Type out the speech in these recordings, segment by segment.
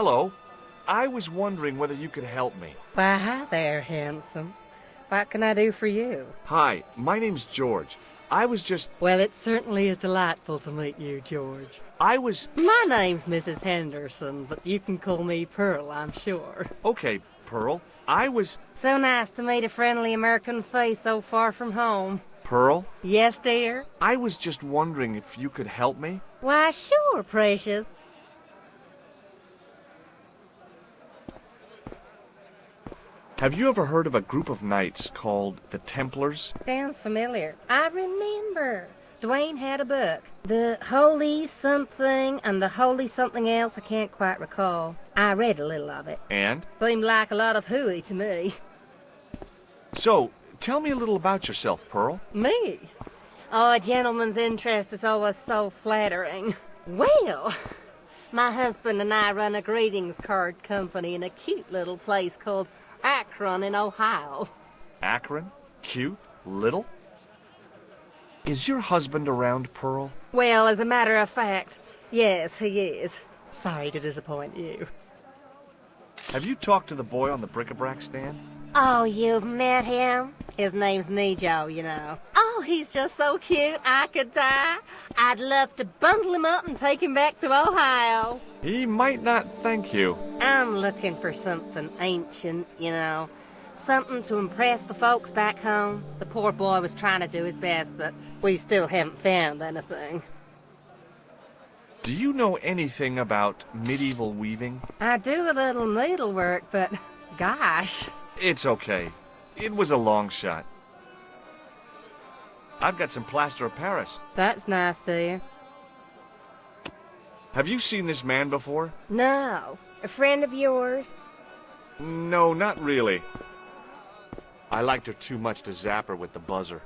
Hello. I was wondering whether you could help me. Why, hi there, handsome. What can I do for you? Hi, my name's George. Well, it certainly is delightful to meet you, George. My name's Mrs. Henderson, but you can call me Pearl, I'm sure. Okay, Pearl. So nice to meet a friendly American face so far from home. Pearl? Yes, dear? I was just wondering if you could help me. Why, sure, precious. Have you ever heard of a group of knights called the Templars? Sounds familiar. I remember. Dwayne had a book. The Holy Something and the Holy Something Else, I can't quite recall. I read a little of it. And? Seemed like a lot of hooey to me. So, tell me a little about yourself, Pearl. Me? Oh, a gentleman's interest is always so flattering. Well, my husband and I run a greetings card company in a cute little place called Akron in Ohio. Akron? Cute? Little? Is your husband around, Pearl? Well, as a matter of fact, yes, he is. Sorry to disappoint you. Have you talked to the boy on the bric-a-brac stand? Oh, you've met him? His name's Nejo, you know. Oh, he's just so cute, I could die. I'd love to bundle him up and take him back to Ohio. He might not thank you. I'm looking for something ancient, you know. Something to impress the folks back home. The poor boy was trying to do his best, but we still haven't found anything. Do you know anything about medieval weaving? I do a little needlework, but gosh. It's okay. It was a long shot. I've got some plaster of Paris. That's nice, dear. Have you seen this man before? No. A friend of yours? No, not really. I liked her too much to zap her with the buzzer.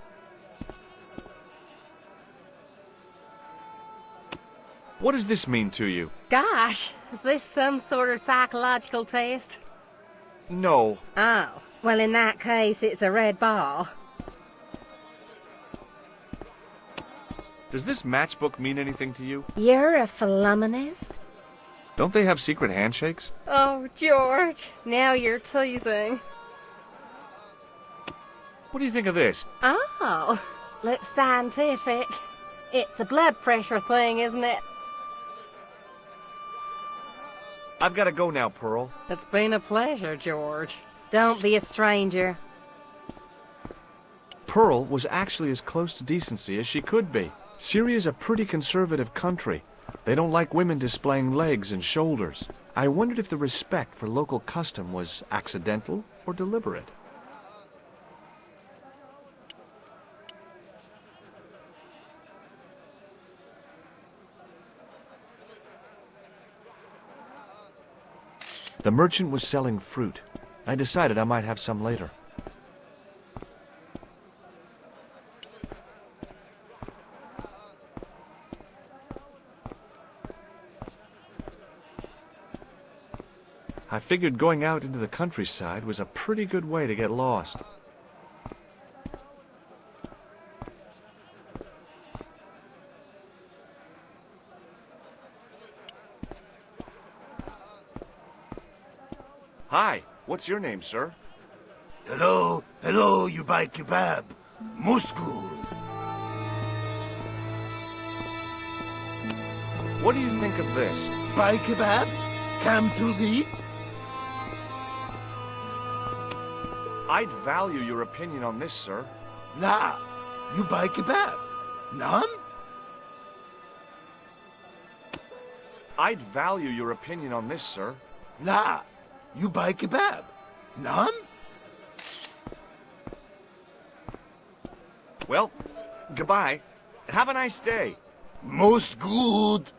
What does this mean to you? Gosh, is this some sort of psychological test? No. Oh, well in that case it's a red ball. Does this matchbook mean anything to you? You're a philomenist? Don't they have secret handshakes? Oh, George, now you're teasing. What do you think of this? Oh, looks scientific. It's a blood pressure thing, isn't it? I've got to go now, Pearl. It's been a pleasure, George. Don't be a stranger. Pearl was actually as close to decency as she could be. Syria's a pretty conservative country. They don't like women displaying legs and shoulders. I wondered if the respect for local custom was accidental or deliberate. The merchant was selling fruit. I decided I might have some later. I figured going out into the countryside was a pretty good way to get lost. Hi, what's your name, sir? Hello, you buy kebab. Most good. What do you think of this? Buy kebab? Come to the... I'd value your opinion on this, sir. La, you buy kebab. None? I'd value your opinion on this, sir. La, you buy kebab. None? Well, goodbye. Have a nice day. Most good.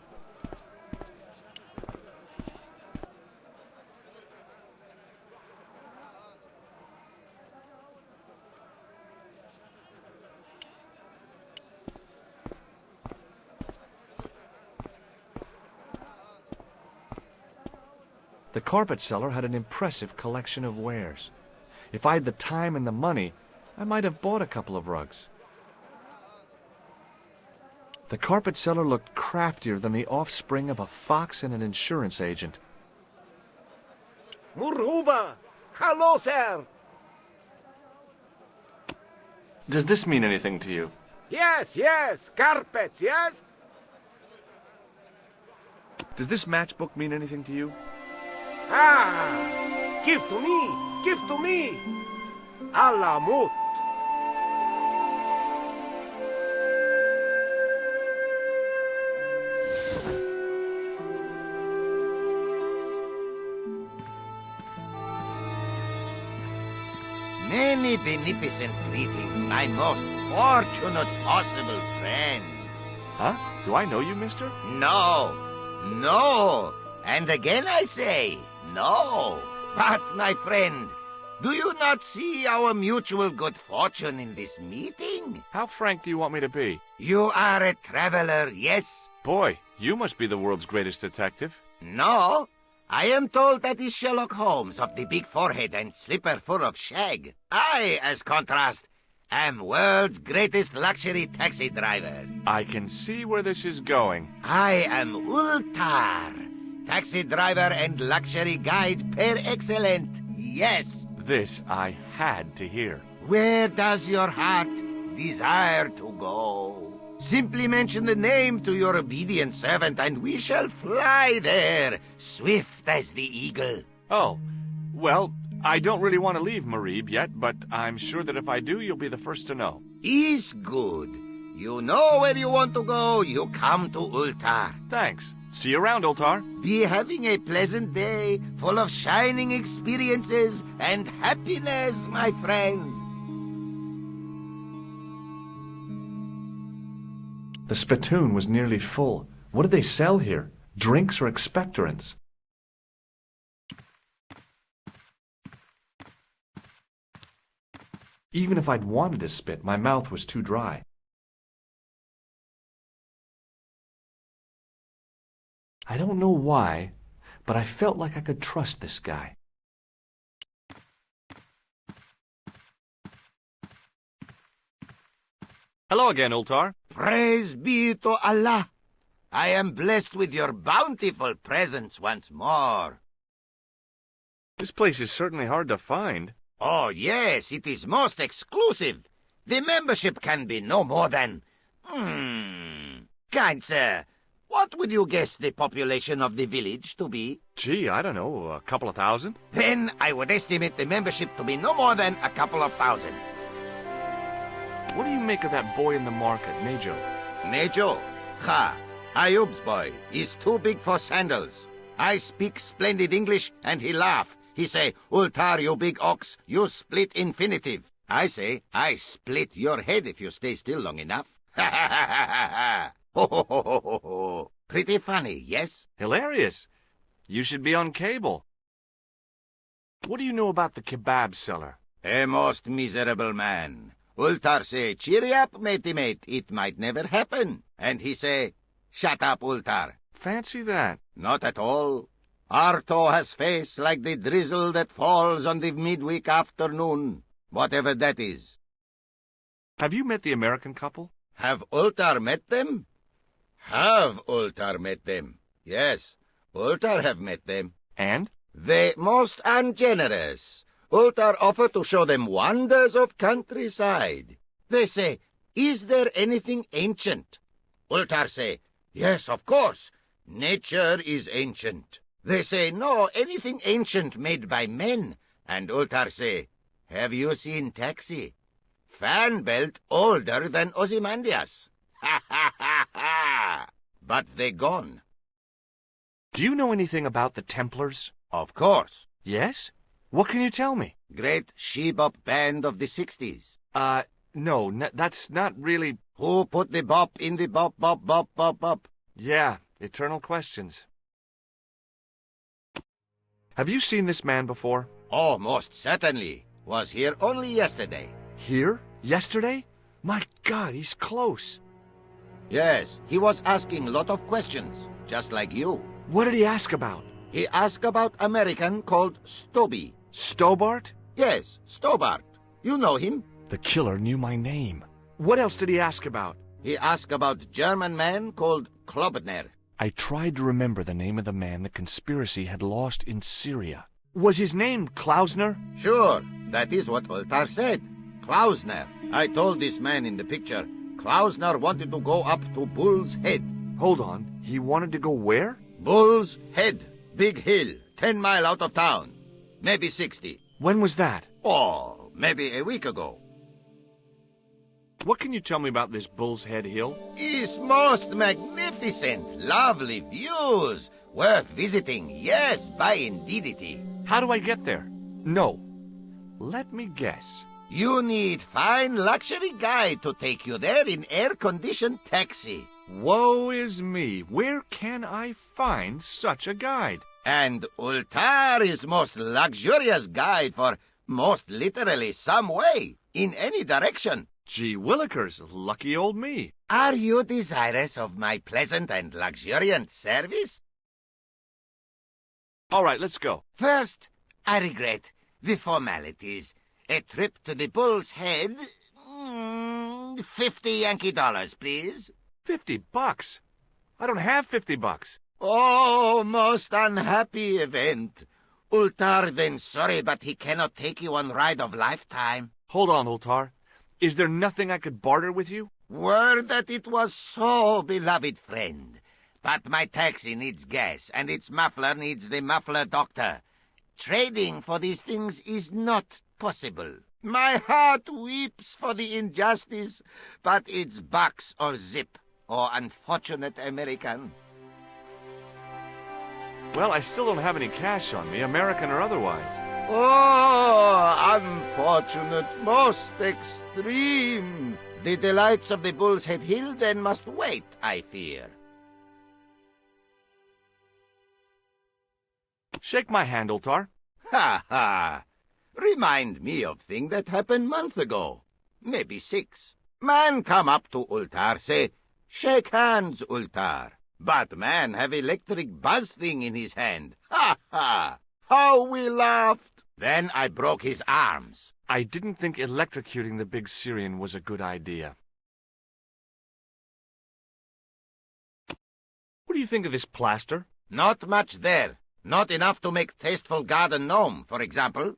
The carpet seller had an impressive collection of wares. If I had the time and the money, I might have bought a couple of rugs. The carpet seller looked craftier than the offspring of a fox and an insurance agent. Muruba! Hello, sir! Does this mean anything to you? Yes, yes, carpets, yes? Does this matchbook mean anything to you? Ah! Give to me! Give to me! Alamut! Many beneficent greetings, my most fortunate possible friend. Huh? Do I know you, mister? No, no, and again I say, no. But, my friend, do you not see our mutual good fortune in this meeting? How frank do you want me to be? You are a traveler, yes? Boy, you must be the world's greatest detective. No, I am told that is Sherlock Holmes of the big forehead and slipper full of shag. I, as contrast, am world's greatest luxury taxi driver. I can see where this is going. I am Ultar, taxi driver and luxury guide per excellent. Yes. This I had to hear. Where does your heart desire to go? Simply mention the name to your obedient servant, and we shall fly there, swift as the eagle. Oh, well, I don't really want to leave Marib yet, but I'm sure that if I do, you'll be the first to know. Is good. You know where you want to go, you come to Ultar. Thanks. See you around, Ultar. Be having a pleasant day, full of shining experiences and happiness, my friend. The spittoon was nearly full. What did they sell here? Drinks or expectorants? Even if I'd wanted to spit, my mouth was too dry. I don't know why, but I felt like I could trust this guy. Hello again, Ultar. Praise be to Allah. I am blessed with your bountiful presence once more. This place is certainly hard to find. Oh, yes, it is most exclusive. The membership can be no more than... Kind sir, what would you guess the population of the village to be? Gee, I don't know, a couple of thousand? Then I would estimate the membership to be no more than a couple of thousand. What do you make of that boy in the market, Nejo? Nejo? Ha! Ayub's boy is too big for sandals. I speak splendid English, and he laugh. He say, Ultar, you big ox, you split infinitive. I say, I split your head if you stay still long enough. Ha ha ha ha ha ha! Ho ho ho ho ho ho! Pretty funny, yes? Hilarious. You should be on cable. What do you know about the kebab seller? A most miserable man. Ultar say, cheery up, matey mate, it might never happen. And he say, shut up, Ultar. Fancy that. Not at all. Arto has face like the drizzle that falls on the midweek afternoon, whatever that is. Have you met the American couple? Have Ultar met them? Have Ultar met them? Yes, Ultar have met them. And? They most ungenerous. Ultar offer to show them wonders of countryside. They say, is there anything ancient? Ultar say, yes, of course. Nature is ancient. They say, no, anything ancient made by men. And Ultar say, have you seen Taxi? Fan belt older than Ozymandias. Ha ha ha ha! But they gone. Do you know anything about the Templars? Of course. Yes? What can you tell me? Great she-bop band of the 60s. No, that's not really... Who put the bop in the bop, bop, bop, bop, bop? Yeah, eternal questions. Have you seen this man before? Oh, most certainly. Was here only yesterday. Here? Yesterday? My God, he's close. Yes, he was asking lot of questions, just like you. What did he ask about? He asked about American called Stoby. Stobart? Yes, Stobart. You know him? The killer knew my name. What else did he ask about? He asked about German man called Klobner. I tried to remember the name of the man the conspiracy had lost in Syria. Was his name Klausner? Sure, that is what Voltaire said. Klausner. I told this man in the picture, Klausner wanted to go up to Bull's Head. Hold on, he wanted to go where? Bull's Head. Big hill, 10 mile out of town. Maybe 60. When was that? Oh, maybe a week ago. What can you tell me about this Bull's Head Hill? It's most magnificent. Lovely views. Worth visiting. Yes, by indeedity. How do I get there? No. Let me guess. You need fine luxury guide to take you there in air-conditioned taxi. Woe is me. Where can I find such a guide? And Ultar is most luxurious guide for most literally some way, in any direction. Gee willikers, lucky old me. Are you desirous of my pleasant and luxuriant service? All right, let's go. First, I regret the formalities. A trip to the Bull's Head, 50 Yankee dollars, please. $50? I don't have $50. Oh, most unhappy event. Ultar then sorry, but he cannot take you on ride of lifetime. Hold on, Ultar. Is there nothing I could barter with you? Word that it was so, beloved friend. But my taxi needs gas, and its muffler needs the muffler doctor. Trading for these things is not possible. My heart weeps for the injustice, but it's bucks or zip, or unfortunate American. Well, I still don't have any cash on me, American or otherwise. Oh, unfortunate, most extreme. The delights of the Bull's Head Hill then must wait, I fear. Shake my hand, Ultar. Ha ha! Remind me of thing that happened month ago. Maybe 6. Man come up to Ultar, say, shake hands, Ultar. But man have electric buzz thing in his hand. Ha ha! How we laughed! Then I broke his arms. I didn't think electrocuting the big Syrian was a good idea. What do you think of this plaster? Not much there. Not enough to make tasteful garden gnome, for example.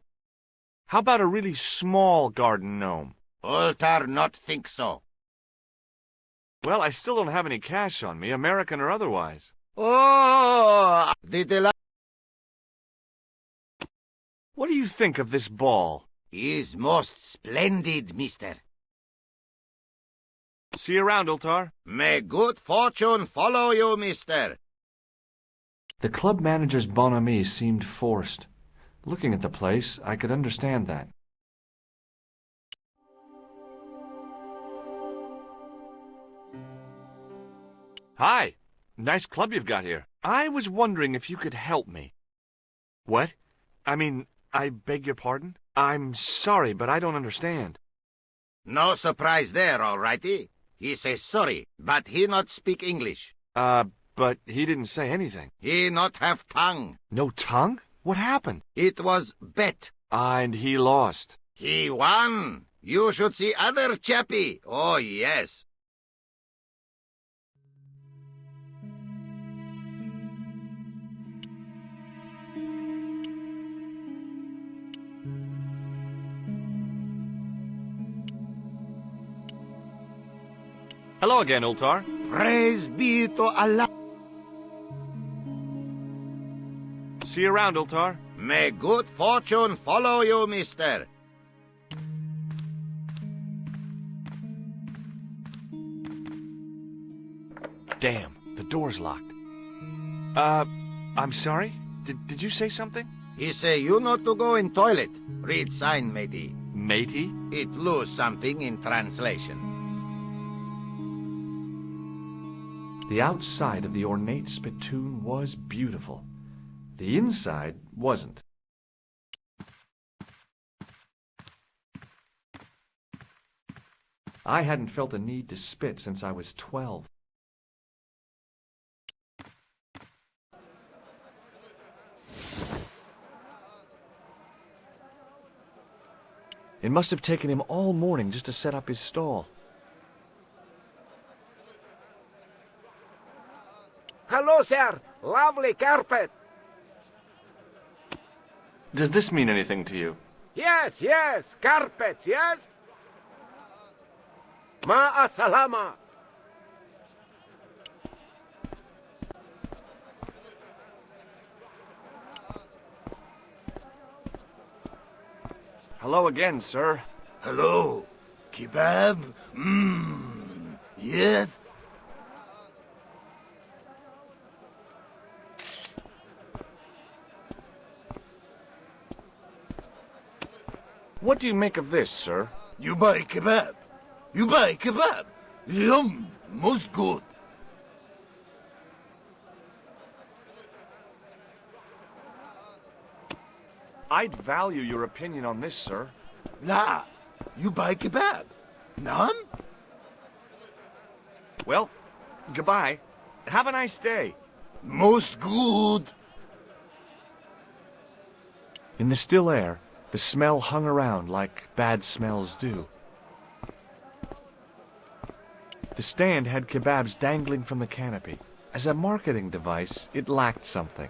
How about a really small garden gnome? Ultar not think so. Well, I still don't have any cash on me, American or otherwise. Oh, the delight What do you think of this ball? is most splendid, mister. See you around, Ultar. May good fortune follow you, mister. The club manager's bonhomie seemed forced. Looking at the place, I could understand that. Hi. Nice club you've got here. I was wondering if you could help me. What? I beg your pardon? I'm sorry, but I don't understand. No surprise there, all righty. He says sorry, but he not speak English. But he didn't say anything. He not have tongue. No tongue? What happened? It was bet. And he lost. He won. You should see other chappie. Oh, yes. Hello again, Ultar. Praise be to Allah. See you around, Ultar. May good fortune follow you, mister. Damn, the door's locked. I'm sorry? Did you say something? He say you not to go in toilet. Read sign, matey. Matey? It lose something in translation. The outside of the ornate spittoon was beautiful. The inside wasn't. I hadn't felt a need to spit since I was 12. It must have taken him all morning just to set up his stall. Hello, sir. Lovely carpet. Does this mean anything to you? Yes, yes, carpets, yes? Ma'a salama. Hello again, sir. Hello. Kebab? Mmm. Yes? What do you make of this, sir? You buy kebab. You buy kebab. Yum. Most good. I'd value your opinion on this, sir. La. You buy kebab. None? Well, goodbye. Have a nice day. Most good. In the still air, the smell hung around like bad smells do. The stand had kebabs dangling from the canopy. As a marketing device, it lacked something.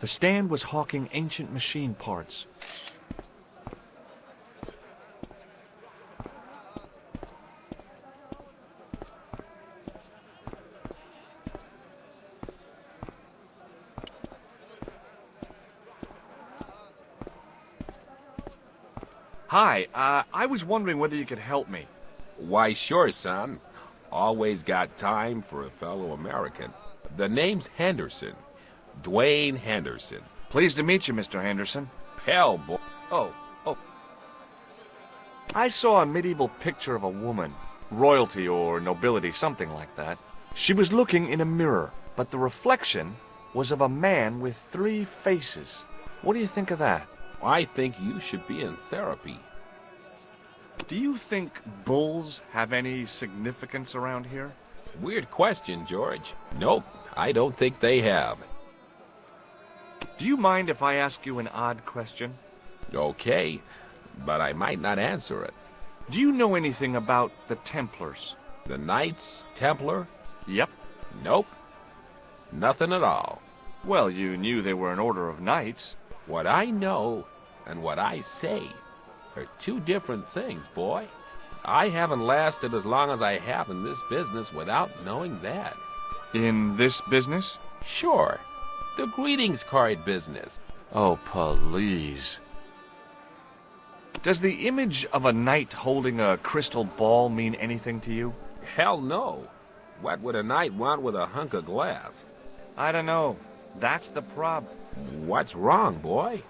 The stand was hawking ancient machine parts. Hi, I was wondering whether you could help me. Why, sure, son. Always got time for a fellow American. The name's Henderson. Dwayne Henderson. Pleased to meet you, Mr. Henderson. Hell, boy. Oh. I saw a medieval picture of a woman. Royalty or nobility, something like that. She was looking in a mirror, but the reflection was of a man with 3 faces. What do you think of that? I think you should be in therapy. Do you think bulls have any significance around here? Weird question, George. Nope, I don't think they have. Do you mind if I ask you an odd question? Okay, but I might not answer it. Do you know anything about the Templars? The Knights Templar? Yep. Nope. Nothing at all. Well, you knew they were an order of knights. What I know and what I say are 2 different things, boy. I haven't lasted as long as I have in this business without knowing that. In this business? Sure. The greetings card business. Oh, please. Does the image of a knight holding a crystal ball mean anything to you? Hell no. What would a knight want with a hunk of glass? I don't know. That's the problem. What's wrong, boy?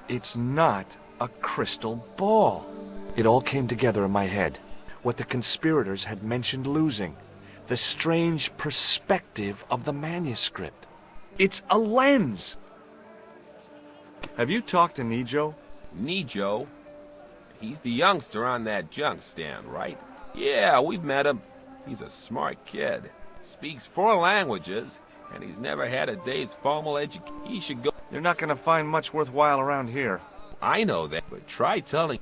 It's not a crystal ball. It all came together in my head. What the conspirators had mentioned losing. The strange perspective of the manuscript. It's a lens. Have you talked to Nijo? Nijo? He's the youngster on that junk stand, right? Yeah, we've met him. He's a smart kid. Speaks 4 languages, and he's never had a day's formal education. He should go. You're not going to find much worthwhile around here. I know that, but try telling.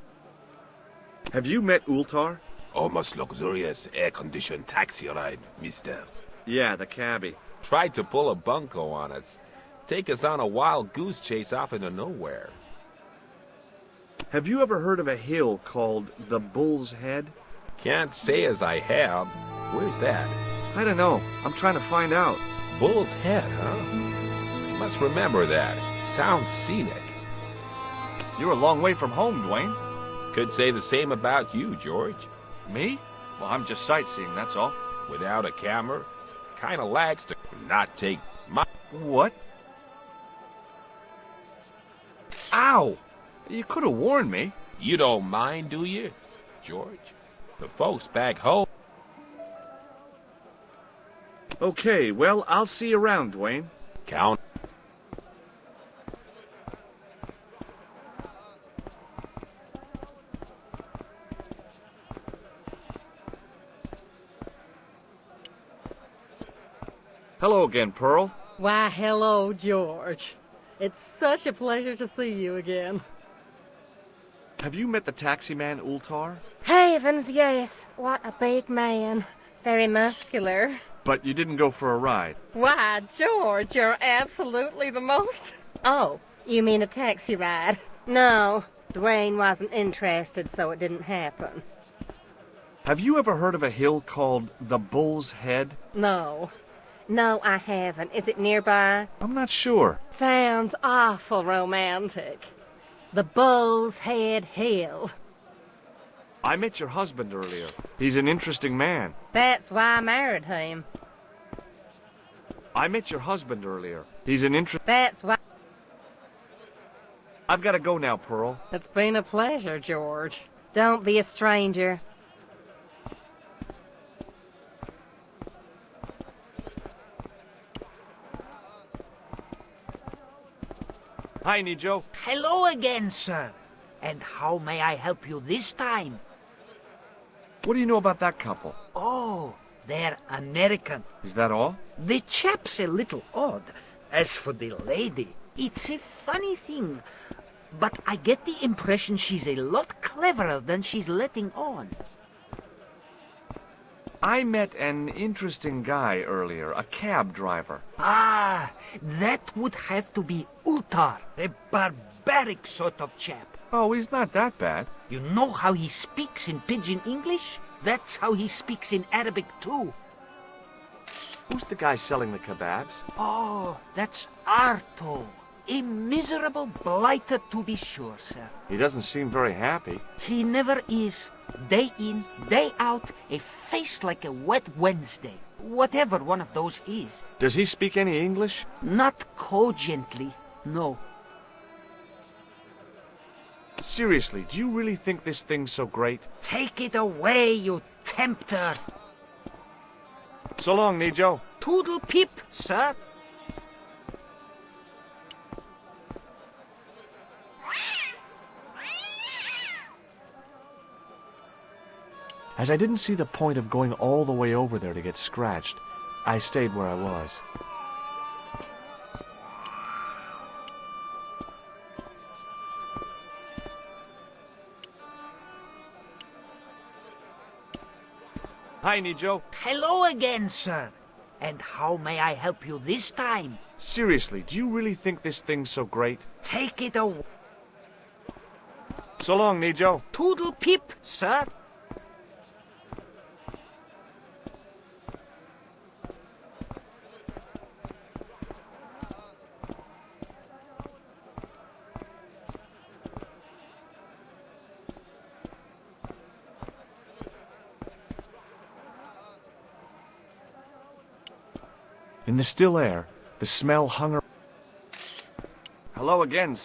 Have you met Ultar? Almost luxurious air-conditioned taxi ride, mister. Yeah, the cabbie. Tried to pull a bunco on us. Take us on a wild goose chase off into nowhere. Have you ever heard of a hill called the Bull's Head? Can't say as I have. Where's that? I don't know. I'm trying to find out. Bull's Head, huh? I must remember that. Sounds scenic. You're a long way from home, Dwayne. Could say the same about you, George. Me? Well, I'm just sightseeing, that's all. Without a camera, kinda lags to not take my... What? Ow! You could have warned me. You don't mind, do you, George? The folks back home... Okay, well, I'll see you around, Dwayne. Count. Hello again, Pearl. Why, hello, George. It's such a pleasure to see you again. Have you met the taxi man, Ultar? Heavens, yes. What a big man. Very muscular. But you didn't go for a ride. Why, George, you're absolutely the most... Oh, you mean a taxi ride? No, Dwayne wasn't interested, so it didn't happen. Have you ever heard of a hill called the Bull's Head? No. No, I haven't. Is it nearby? I'm not sure. Sounds awful romantic. The Bull's Head Hill. I met your husband earlier. He's an interesting man. That's why I married him. I met your husband earlier. He's an That's why... I've got to go now, Pearl. It's been a pleasure, George. Don't be a stranger. Hi, Nijo. Hello again, sir. And how may I help you this time? What do you know about that couple? Oh, they're American. Is that all? The chap's a little odd. As for the lady, it's a funny thing. But I get the impression she's a lot cleverer than she's letting on. I met an interesting guy earlier, a cab driver. Ah, that would have to be Ultar, a barbaric sort of chap. Oh, he's not that bad. You know how he speaks in pidgin English? That's how he speaks in Arabic too. Who's the guy selling the kebabs? Oh, that's Arto. A miserable blighter to be sure, sir. He doesn't seem very happy. He never is. Day in, day out, a face like a wet Wednesday. Whatever one of those is. Does he speak any English? Not cogently, no. Seriously, do you really think this thing's so great? Take it away, you tempter. So long, Nijo. Toodle pip, sir. As I didn't see the point of going all the way over there to get scratched, I stayed where I was. Hi, Nijo. Hello again, sir. And how may I help you this time? Seriously, do you really think this thing's so great? Take it away. So long, Nijo. Toodle pip, sir. In the still air, the smell hung around. Hello again.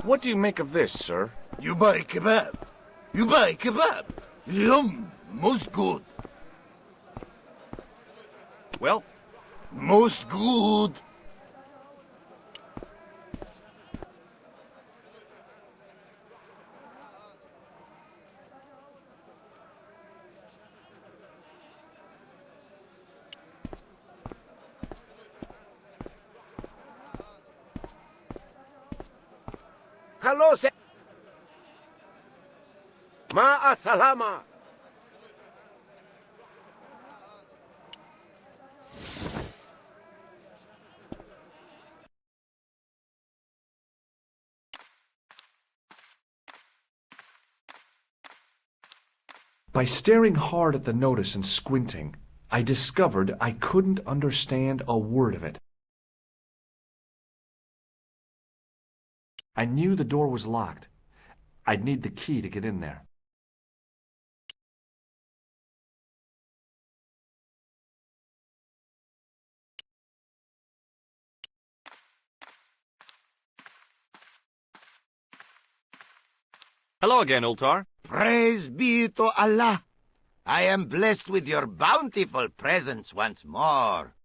What do you make of this, sir? You buy kebab. You buy kebab. Yum, most good. Well, Most good. Hello, sir. Ma'a salama. by staring hard at the notice and squinting, I discovered I couldn't understand a word of it. I knew the door was locked. I'd need the key to get in there. Hello again, Ultar. Praise be to Allah. I am blessed with your bountiful presence once more.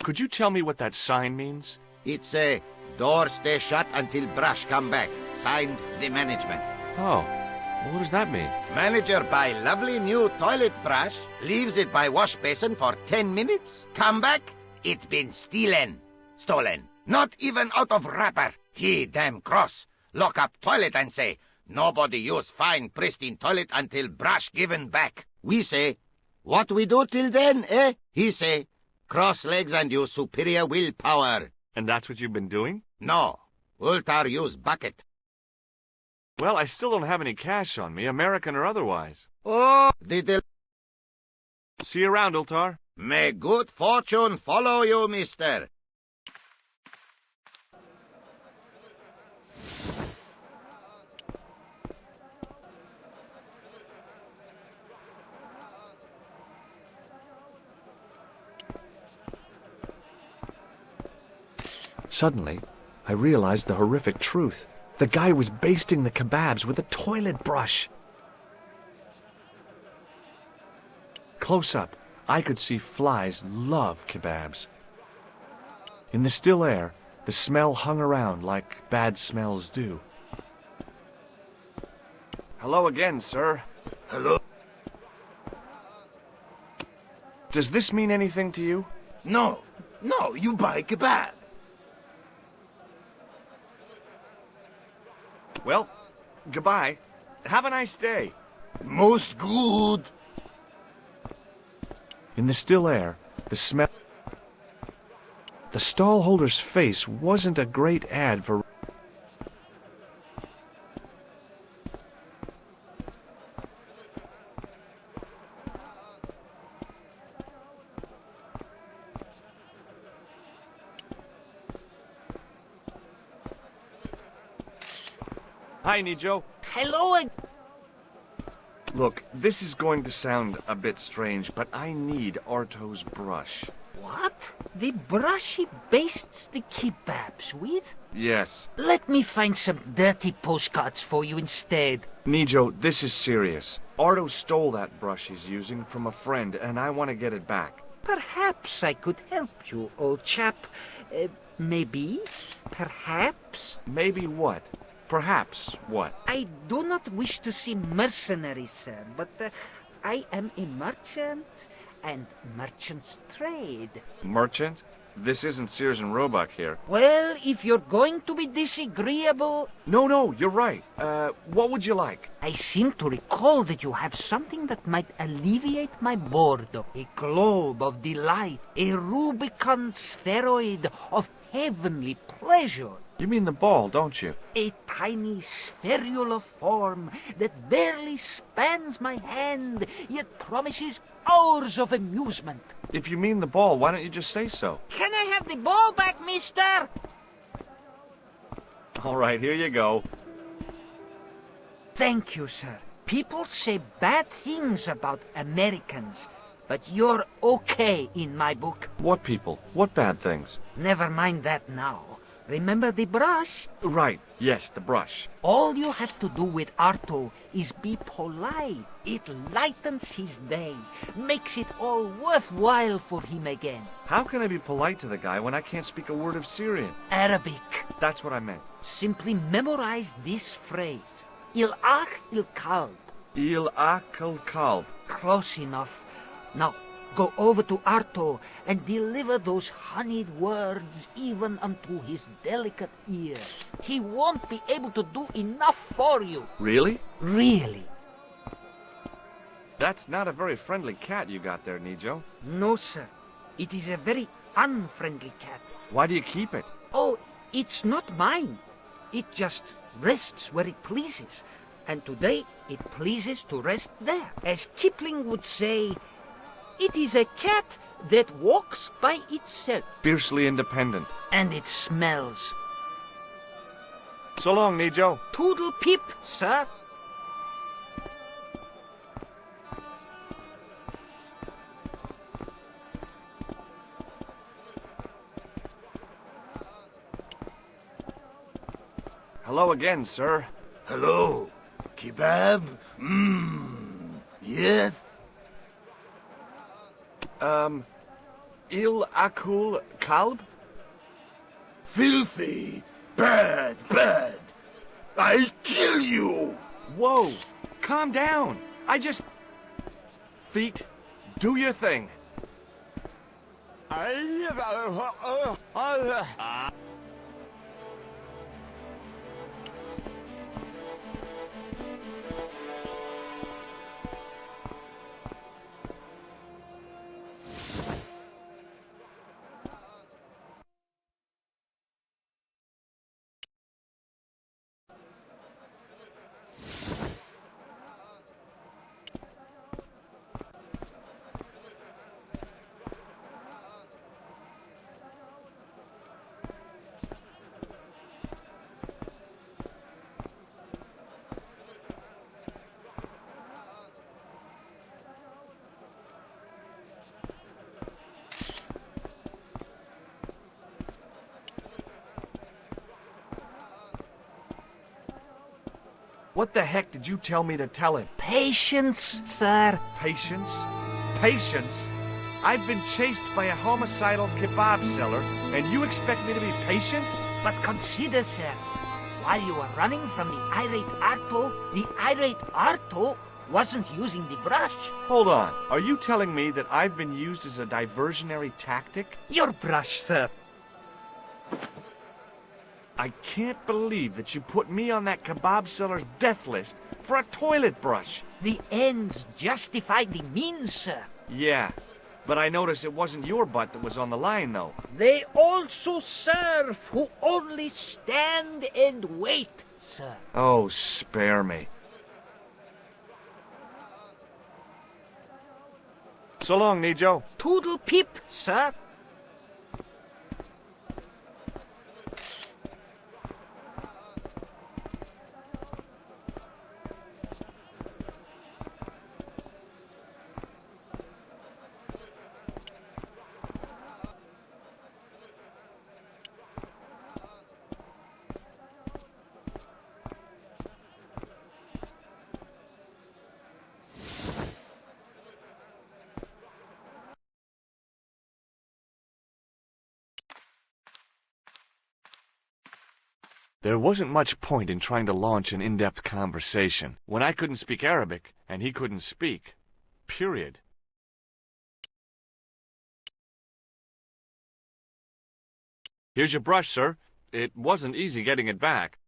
Could you tell me what that sign means? It's a door stay shut until brush come back. Signed, the management. Oh, well, what does that mean? Manager buy lovely new toilet brush, leaves it by wash basin for 10 minutes. Come back, it been stolen. Not even out of wrapper. He damn cross. Lock up toilet and say, nobody use fine pristine toilet until brush given back. We say, what we do till then, eh? He say, cross legs and use superior willpower. And that's what you've been doing? No, Ultar use bucket. Well, I still don't have any cash on me, American or otherwise. Oh, the See you around, Ultar. May good fortune follow you, mister. Suddenly, I realized the horrific truth. The guy was basting the kebabs with a toilet brush. Close up, I could see flies love kebabs. In the still air, the smell hung around like bad smells do. Hello again, sir. Hello? Does this mean anything to you? No, you buy kebab. Well, goodbye. Have a nice day. Most good. In the still air, the smell... The stallholder's face wasn't a great ad for... Hi, Nijo. Hello. Look, this is going to sound a bit strange, but I need Arto's brush. What? The brush he bastes the kebabs with? Yes. Let me find some dirty postcards for you instead. Nijo, this is serious. Arto stole that brush he's using from a friend, and I want to get it back. Perhaps I could help you, old chap. Maybe? Perhaps? Maybe what? Perhaps what? I do not wish to seem mercenary, sir, but I am a merchant, and merchants trade. Merchant? This isn't Sears and Roebuck here. Well, if you're going to be disagreeable... No, you're right. What would you like? I seem to recall that you have something that might alleviate my boredom. A globe of delight, a Rubicon spheroid of heavenly pleasure. You mean the ball, don't you? A tiny spherular form that barely spans my hand, yet promises hours of amusement. If you mean the ball, why don't you just say so? Can I have the ball back, mister? All right, here you go. Thank you, sir. People say bad things about Americans, but you're okay in my book. What people? What bad things? Never mind that now. Remember the brush? Right, yes, the brush. All you have to do with Arto is be polite. It lightens his day, makes it all worthwhile for him again. How can I be polite to the guy when I can't speak a word of Syrian? Arabic. That's what I meant. Simply memorize this phrase. Il-ach il-kalb. Il-akal kalb. Close enough. Now, go over to Arto and deliver those honeyed words even unto his delicate ear. He won't be able to do enough for you. Really? Really. That's not a very friendly cat you got there, Nijo. No, sir. It is a very unfriendly cat. Why do you keep it? Oh, it's not mine. It just rests where it pleases. And today it pleases to rest there. As Kipling would say, it is a cat that walks by itself. Fiercely independent. And it smells. So long, Nijo. Toodle pip, sir. Hello again, sir. Hello. Kebab? Yes? Il-akul kalb? Filthy. Bad. I'll kill you. Whoa! Calm down! I just... Feet, do your thing. What the heck did you tell me to tell him? Patience, sir. Patience? Patience? I've been chased by a homicidal kebab seller, and you expect me to be patient? But consider, sir, while you were running from the irate Arto wasn't using the brush. Hold on. Are you telling me that I've been used as a diversionary tactic? Your brush, sir. I can't believe that you put me on that kebab seller's death list for a toilet brush. The ends justify the means, sir. Yeah, but I noticed it wasn't your butt that was on the line, though. They also serve who only stand and wait, sir. Oh, spare me. So long, Nijo. Toodle pip, sir. There wasn't much point in trying to launch an in-depth conversation when I couldn't speak Arabic and he couldn't speak. Period. Here's your brush, sir. It wasn't easy getting it back.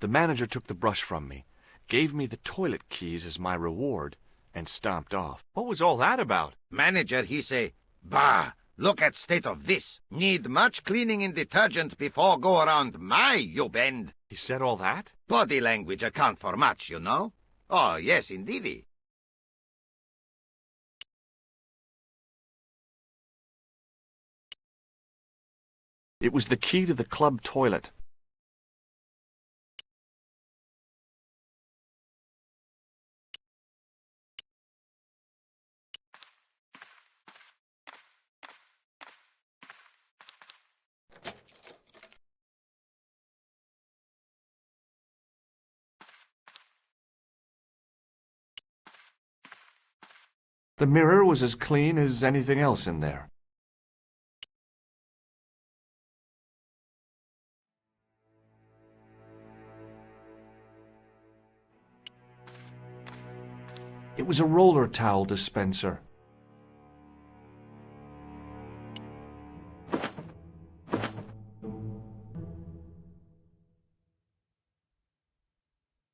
The manager took the brush from me, gave me the toilet keys as my reward, and stomped off. What was all that about? Manager, he say, bah, look at state of this. Need much cleaning and detergent before go around my, you bend. He said all that? Body language account for much, you know. Oh, yes, indeedy. It was the key to the club toilet. The mirror was as clean as anything else in there. It was a roller towel dispenser.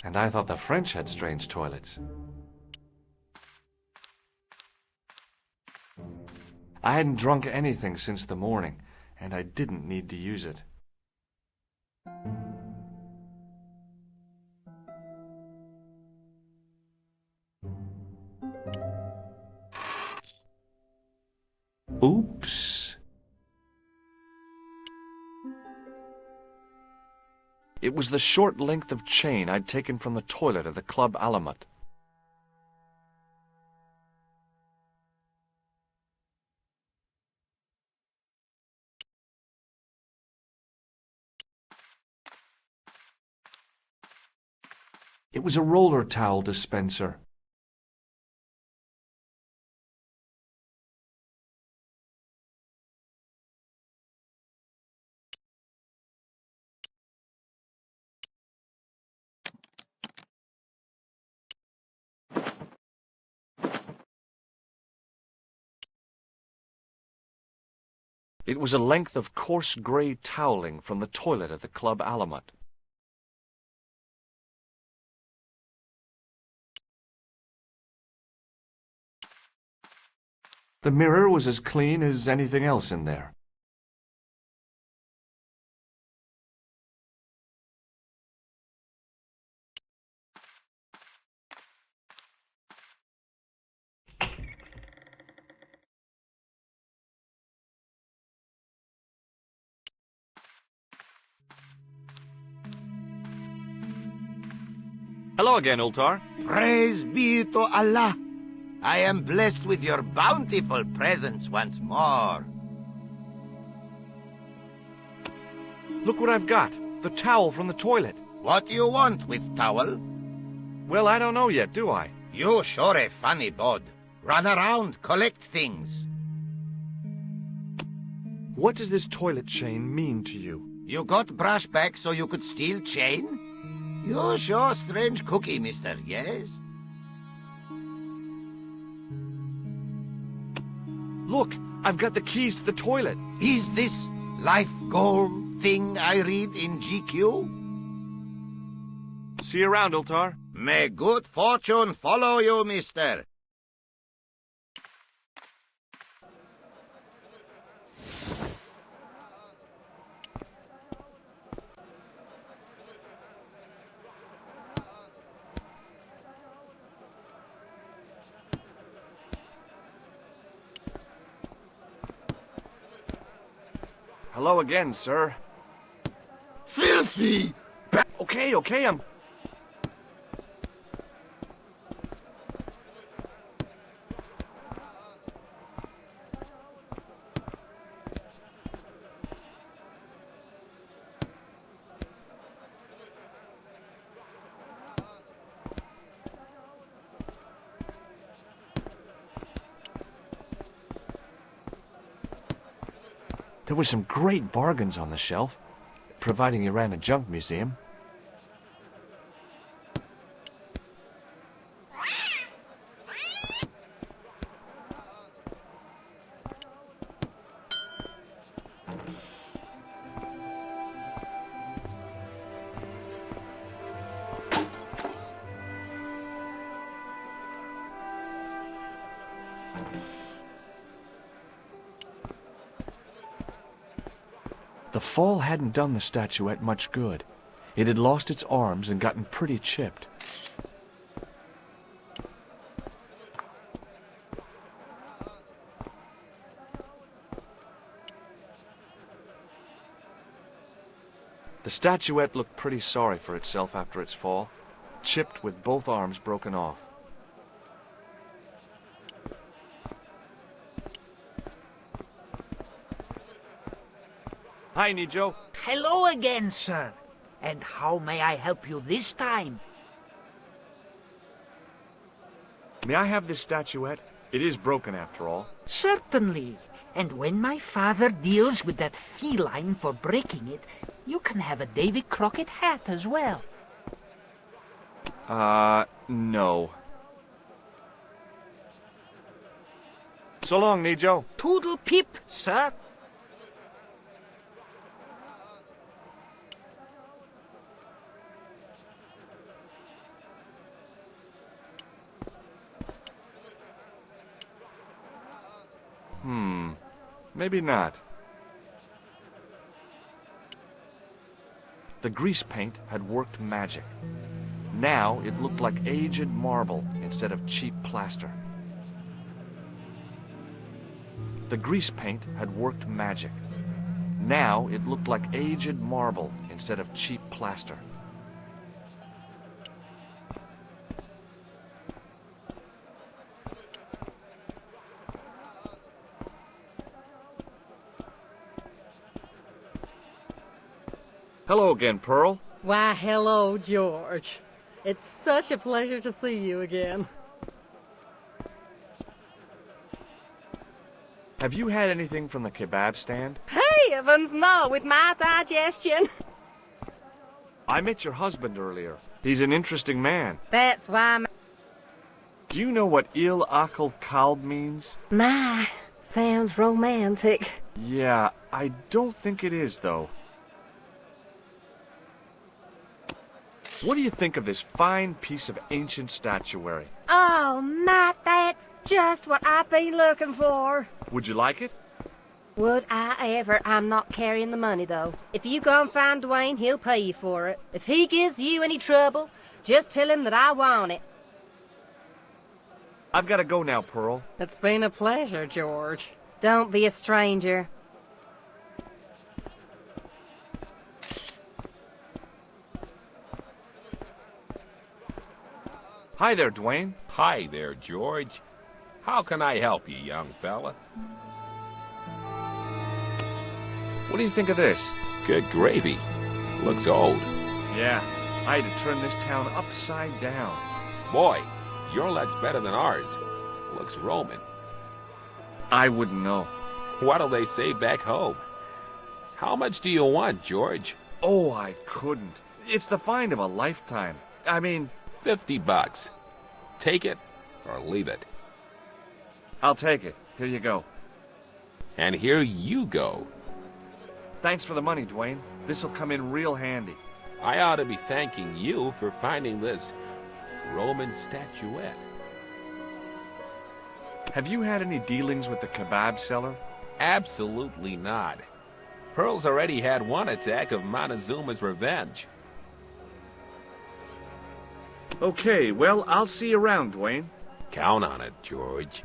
And I thought the French had strange toilets. I hadn't drunk anything since the morning, and I didn't need to use it. Oops. It was the short length of chain I'd taken from the toilet of the Club Alamat. It was a roller towel dispenser. It was a length of coarse gray toweling from the toilet at the Club Alamat. The mirror was as clean as anything else in there. Hello again, Ultar. Praise be to Allah. I am blessed with your bountiful presence once more. Look what I've got. The towel from the toilet. What do you want with towel? Well, I don't know yet, do I? You sure a funny bod. Run around, collect things. What does this toilet chain mean to you? You got brush back so you could steal chain? You're sure strange cookie, mister, yes? Look, I've got the keys to the toilet. Is this life goal thing I read in GQ? See you around, Ultar. May good fortune follow you, mister. Hello again, sir. Filthy! Okay, I'm... There were some great bargains on the shelf, providing you ran a junk museum. The fall hadn't done the statuette much good. It had lost its arms and gotten pretty chipped. The statuette looked pretty sorry for itself after its fall, chipped with both arms broken off. Hi, Nijo. Hello again, sir. And how may I help you this time? May I have this statuette? It is broken after all. Certainly. And when my father deals with that feline for breaking it, you can have a Davy Crockett hat as well. No. So long, Nijo. Toodle pip, sir. Maybe not. The grease paint had worked magic. Now it looked like aged marble instead of cheap plaster. The grease paint had worked magic. Now it looked like aged marble instead of cheap plaster. Hello again, Pearl. Why, hello, George. It's such a pleasure to see you again. Have you had anything from the kebab stand? Heavens, no, with my digestion. I met your husband earlier. He's an interesting man. That's why Do you know what Il Akal Kalb means? my sounds romantic. Yeah, I don't think it is, though. What do you think of this fine piece of ancient statuary? Oh, Matt, that's just what I've been looking for. Would you like it? Would I ever? I'm not carrying the money, though. If you go and find Dwayne, he'll pay you for it. If he gives you any trouble, just tell him that I want it. I've got to go now, Pearl. It's been a pleasure, George. Don't be a stranger. Hi there, Dwayne. Hi there, George. How can I help you, young fella? What do you think of this? Good gravy. Looks old. Yeah, I had to turn this town upside down. Boy, your leg's better than ours. Looks Roman. I wouldn't know. What'll they say back home? How much do you want, George? Oh, I couldn't. It's the find of a lifetime. I mean... $50. Take it or leave it. I'll take it. Here you go. And here you go. Thanks for the money, Dwayne. This'll come in real handy. I ought to be thanking you for finding this Roman statuette. Have you had any dealings with the kebab seller? Absolutely not. Pearl's already had one attack of Montezuma's revenge. Okay, well, I'll see you around, Dwayne. Count on it, George.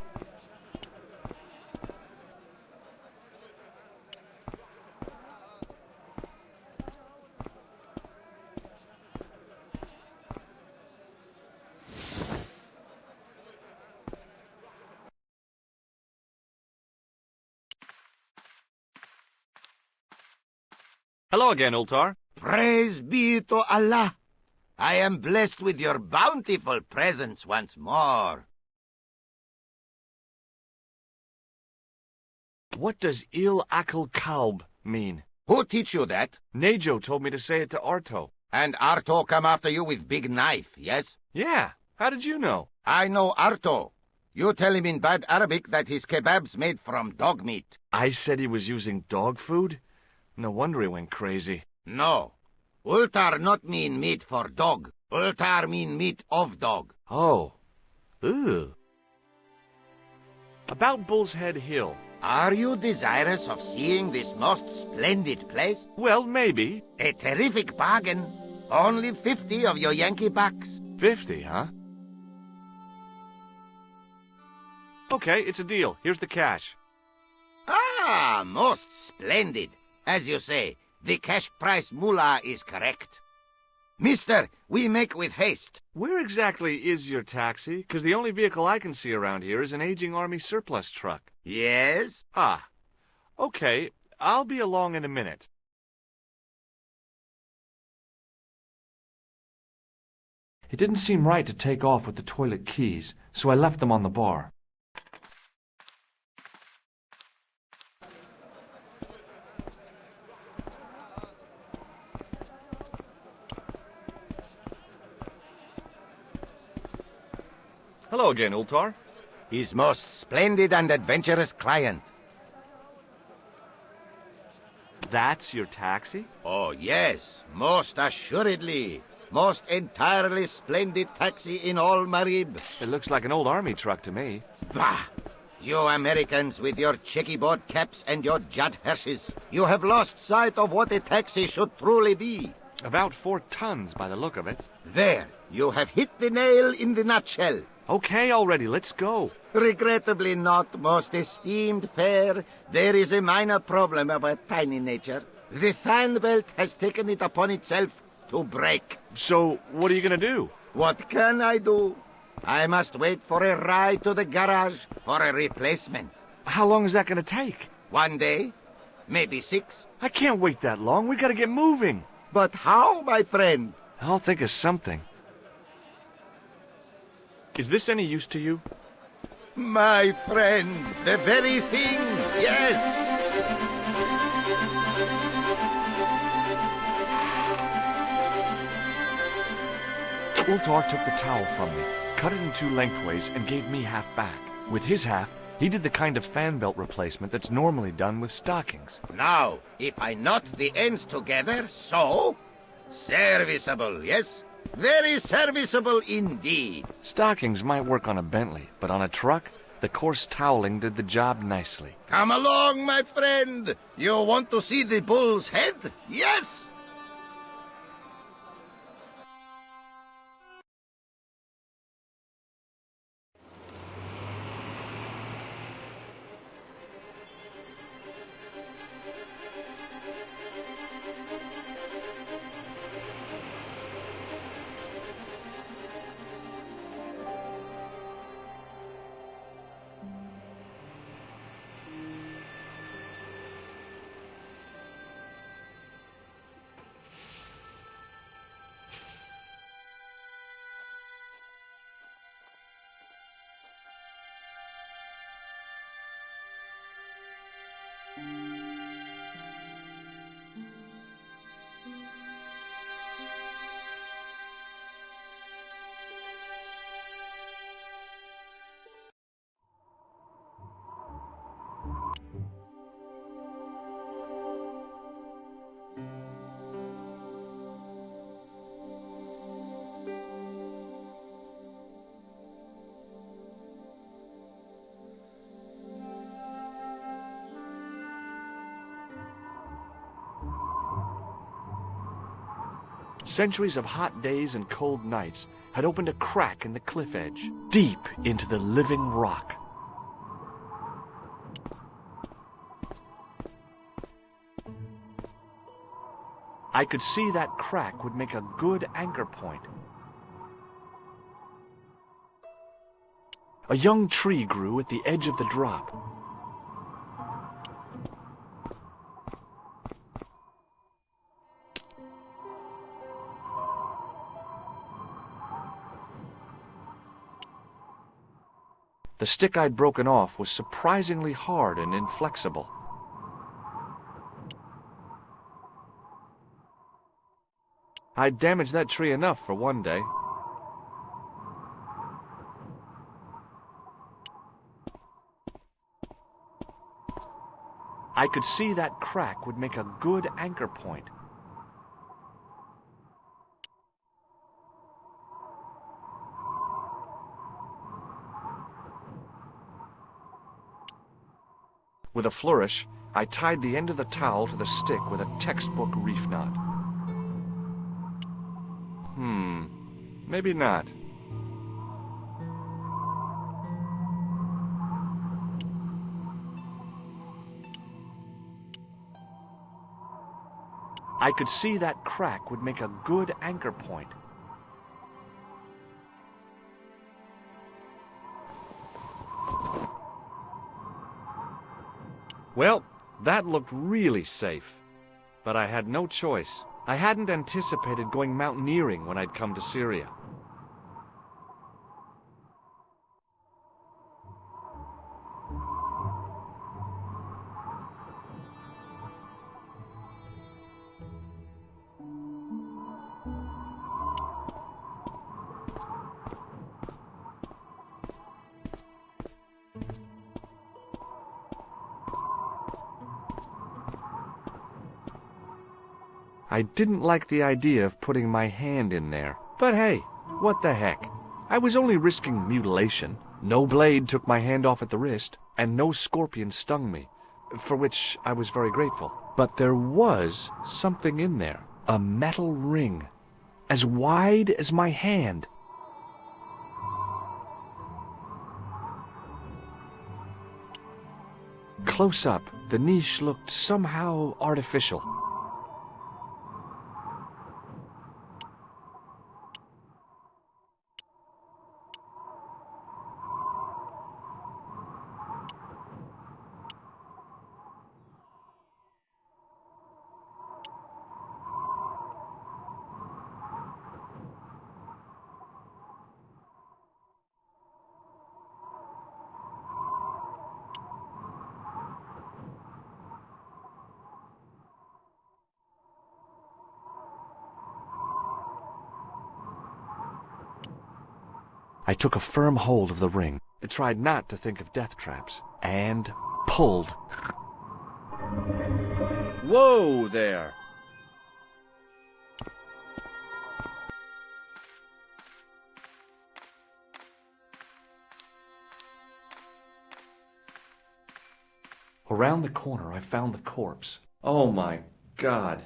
Hello again, Ultar. Praise be to Allah. I am blessed with your bountiful presence once more. What does Il Akal Kalb mean? Who teach you that? Nejo told me to say it to Arto. And Arto come after you with big knife, yes? Yeah, how did you know? I know Arto. You tell him in bad Arabic that his kebab's made from dog meat. I said he was using dog food? No wonder he went crazy. No. Ultar not mean meat for dog. Ultar mean meat of dog. Oh. Ew. About Bull's Head Hill. Are you desirous of seeing this most splendid place? Well, maybe. A terrific bargain. Only 50 of your Yankee bucks. 50, huh? Okay, it's a deal. Here's the cash. Ah, most splendid. As you say, the cash price mullah is correct. Mister, we make with haste. Where exactly is your taxi? 'Cause the only vehicle I can see around here is an aging army surplus truck. Yes? Ah. Okay, I'll be along in a minute. It didn't seem right to take off with the toilet keys, so I left them on the bar. Hello again, Ultar. His most splendid and adventurous client. That's your taxi? Oh, yes, most assuredly. Most entirely splendid taxi in all Marib. It looks like an old army truck to me. Bah! You Americans with your checkerboard caps and your Judd Hershes. You have lost sight of what a taxi should truly be. About 4 tons by the look of it. There, you have hit the nail in the nutshell. Okay already, let's go. Regrettably not, most esteemed fair. There is a minor problem of a tiny nature. The fan belt has taken it upon itself to break. So, what are you gonna do? What can I do? I must wait for a ride to the garage for a replacement. How long is that gonna take? 1 day, maybe 6. I can't wait that long. We gotta get moving. But how, my friend? I'll think of something. Is this any use to you? My friend, the very thing, yes! Ultar took the towel from me, cut it in 2 lengthways, and gave me half back. With his half, he did the kind of fan belt replacement that's normally done with stockings. Now, if I knot the ends together, so... Serviceable, yes? Very serviceable indeed. Stockings might work on a Bentley, but on a truck, the coarse toweling did the job nicely. Come along, my friend. You want to see the bull's head? Yes! Centuries of hot days and cold nights had opened a crack in the cliff edge, deep into the living rock. I could see that crack would make a good anchor point. A young tree grew at the edge of the drop. The stick I'd broken off was surprisingly hard and inflexible. I'd damaged that tree enough for one day. I could see that crack would make a good anchor point. With a flourish, I tied the end of the towel to the stick with a textbook reef knot. Maybe not. I could see that crack would make a good anchor point. Well, that looked really safe, but I had no choice. I hadn't anticipated going mountaineering when I'd come to Syria. I didn't like the idea of putting my hand in there. But hey, what the heck? I was only risking mutilation. No blade took my hand off at the wrist, and no scorpion stung me, for which I was very grateful. But there was something in there, a metal ring, as wide as my hand. Close up, the niche looked somehow artificial. I took a firm hold of the ring. I tried not to think of death traps, and pulled. Whoa there! Around the corner, I found the corpse. Oh my God.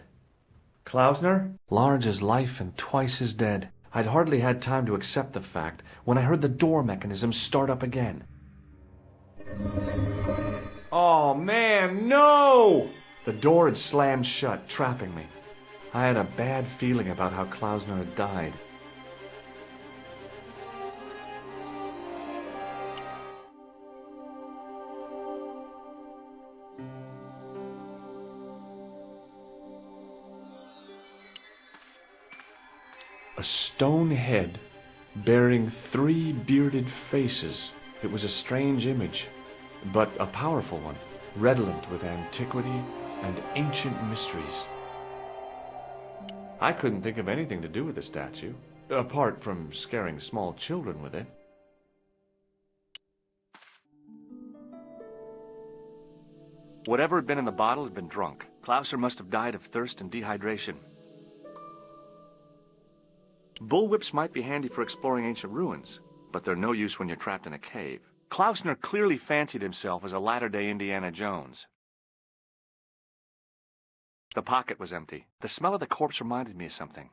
Klausner? Large as life and twice as dead. I'd hardly had time to accept the fact when I heard the door mechanism start up again. Oh man, no! The door had slammed shut, trapping me. I had a bad feeling about how Klausner had died. A stone head bearing 3 bearded faces. It was a strange image, but a powerful one. redolent with antiquity and ancient mysteries. I couldn't think of anything to do with the statue, apart from scaring small children with it. Whatever had been in the bottle had been drunk. Clouser must have died of thirst and dehydration. Bullwhips might be handy for exploring ancient ruins, but they're no use when you're trapped in a cave. Klausner clearly fancied himself as a latter-day Indiana Jones. The pocket was empty. The smell of the corpse reminded me of something.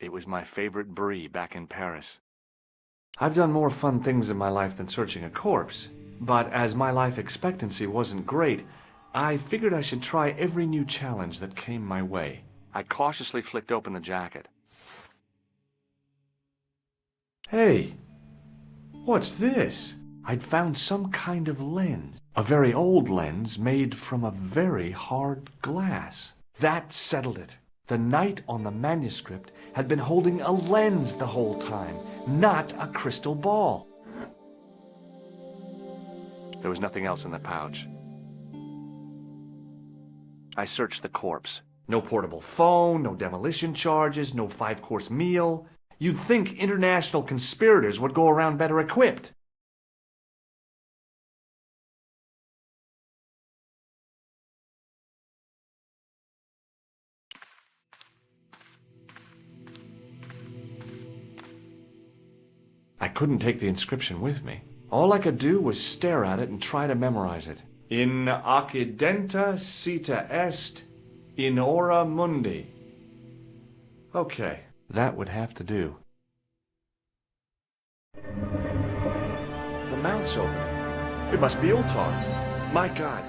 It was my favorite brie back in Paris. I've done more fun things in my life than searching a corpse, but as my life expectancy wasn't great, I figured I should try every new challenge that came my way. I cautiously flicked open the jacket. Hey, what's this? I'd found some kind of lens. A very old lens made from a very hard glass. That settled it. The knight on the manuscript had been holding a lens the whole time, not a crystal ball. There was nothing else in the pouch. I searched the corpse. No portable phone, no demolition charges, no 5-course meal. You'd think international conspirators would go around better equipped. I couldn't take the inscription with me. All I could do was stare at it and try to memorize it. In occidenta cita est, in ora mundi. Okay, that would have to do. The mouth's opening. It must be Ultar. My God,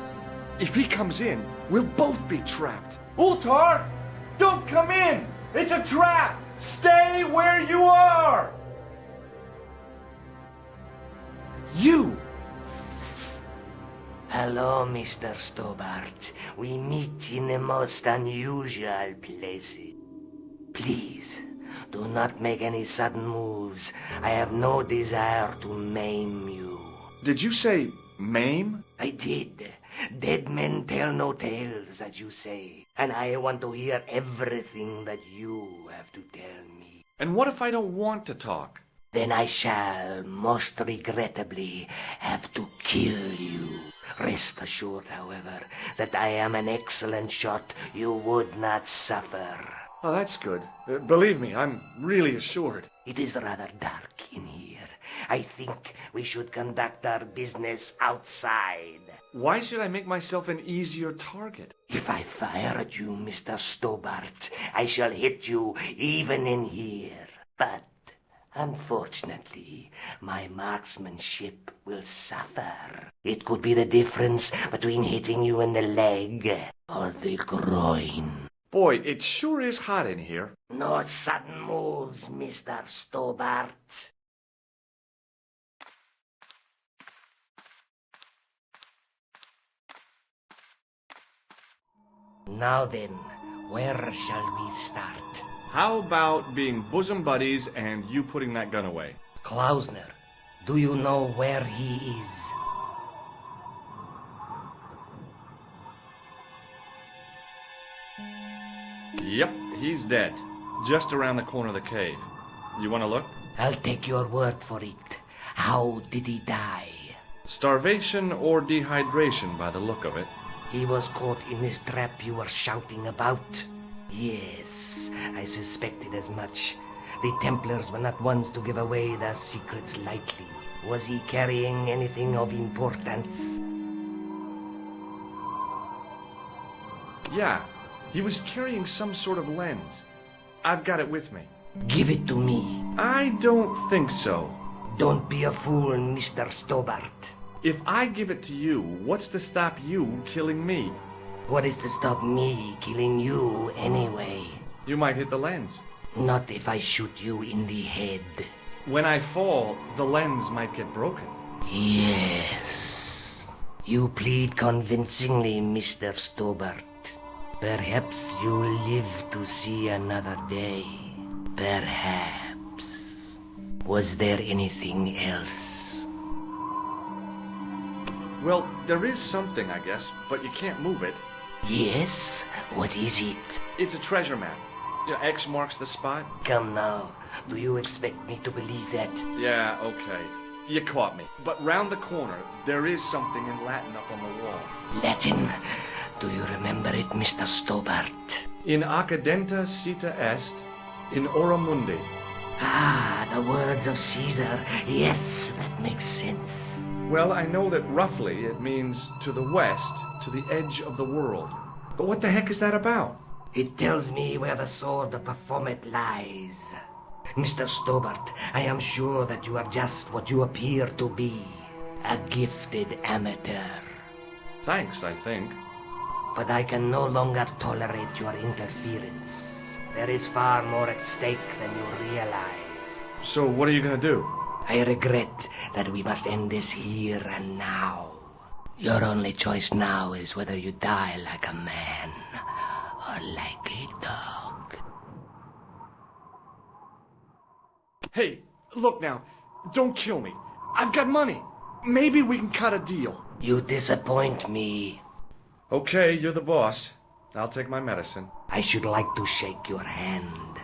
if he comes in, we'll both be trapped. Ultar! Don't come in! It's a trap! Stay where you are! You! Hello, Mr. Stobart. We meet in the most unusual places. Please, do not make any sudden moves. I have no desire to maim you. Did you say maim? I did. Dead men tell no tales, as you say. And I want to hear everything that you have to tell me. And what if I don't want to talk? Then I shall, most regrettably, have to kill you. Rest assured, however, that I am an excellent shot you would not suffer. Oh, that's good. Believe me, I'm really assured. It is rather dark in here. I think we should conduct our business outside. Why should I make myself an easier target? If I fire at you, Mr. Stobart, I shall hit you even in here. But unfortunately, my marksmanship will suffer. It could be the difference between hitting you in the leg or the groin. Boy, it sure is hot in here. No sudden moves, Mr. Stobart. Now then, where shall we start? How about being bosom buddies and you putting that gun away? Klausner, do you know where he is? Yep, he's dead. Just around the corner of the cave. You want to look? I'll take your word for it. How did he die? Starvation or dehydration by the look of it. He was caught in this trap you were shouting about. Yes, I suspected as much. The Templars were not ones to give away their secrets lightly. Was he carrying anything of importance? Yeah, he was carrying some sort of lens. I've got it with me. Give it to me. I don't think so. Don't be a fool, Mr. Stobart. If I give it to you, what's to stop you killing me? What is to stop me killing you anyway? You might hit the lens. Not if I shoot you in the head. When I fall, the lens might get broken. Yes. You plead convincingly, Mr. Stobart. Perhaps you'll live to see another day. Perhaps. Was there anything else? Well, there is something, I guess, but you can't move it. Yes? What is it? It's a treasure map. X marks the spot. Come now. Do you expect me to believe that? Yeah, okay. You caught me. But round the corner, there is something in Latin up on the wall. Latin? Do you remember it, Mr. Stobart? In accidenta cita est, in ora mundi. Ah, the words of Caesar. Yes, that makes sense. Well, I know that roughly it means to the west, to the edge of the world. But what the heck is that about? It tells me where the sword of Baphomet lies. Mr. Stobart, I am sure that you are just what you appear to be. A gifted amateur. Thanks, I think. But I can no longer tolerate your interference. There is far more at stake than you realize. So what are you gonna do? I regret that we must end this here and now. Your only choice now is whether you die like a man or like a dog. Hey, look now. Don't kill me. I've got money. Maybe we can cut a deal. You disappoint me. Okay, you're the boss. I'll take my medicine. I should like to shake your hand.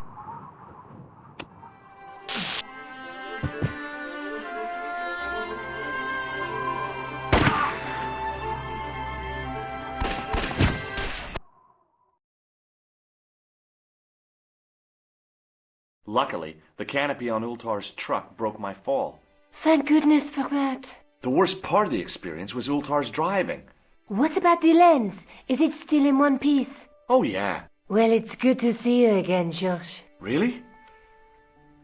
Luckily, the canopy on Ultar's truck broke my fall. Thank goodness for that. The worst part of the experience was Ultar's driving. What about the lens? Is it still in one piece? Oh, yeah. Well, it's good to see you again, George. Really?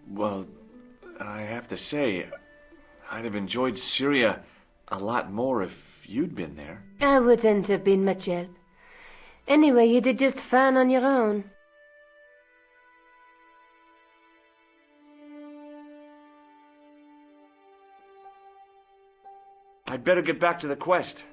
Well, I have to say, I'd have enjoyed Syria a lot more if you'd been there. I wouldn't have been much help. Anyway, you did just fine on your own. I'd better get back to the quest.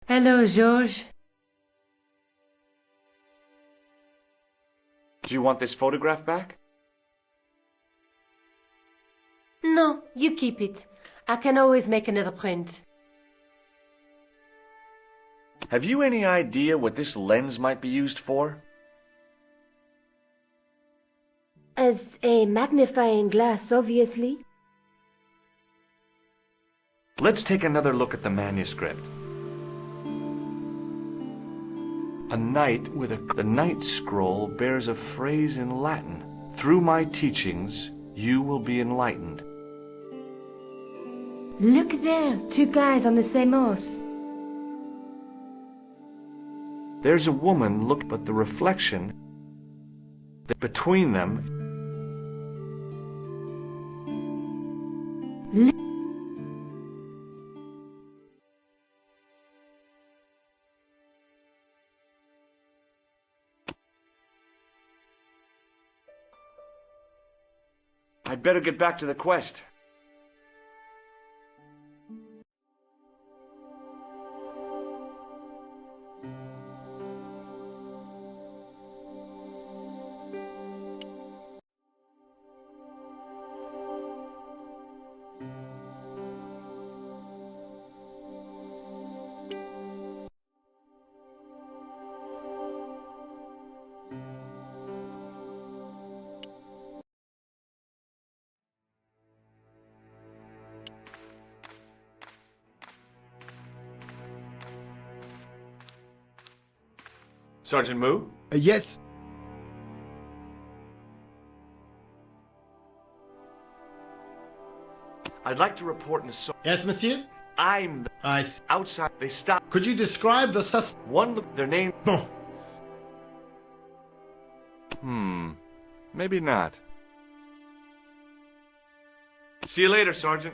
Hello, George. Do you want this photograph back? No, you keep it. I can always make another print. Have you any idea what this lens might be used for? As a magnifying glass, obviously. Let's take another look at the manuscript. A knight with the knight scroll bears a phrase in Latin. Through my teachings, you will be enlightened. Look there, two guys on the same horse. There's a woman, look, but the reflection between them. I'd better get back to the quest. Sergeant Moo? Yes. I'd like to report an assault. Yes, monsieur? I'm outside. They stopped. Could you describe the suspect? One, their name. No. Maybe not. See you later, Sergeant.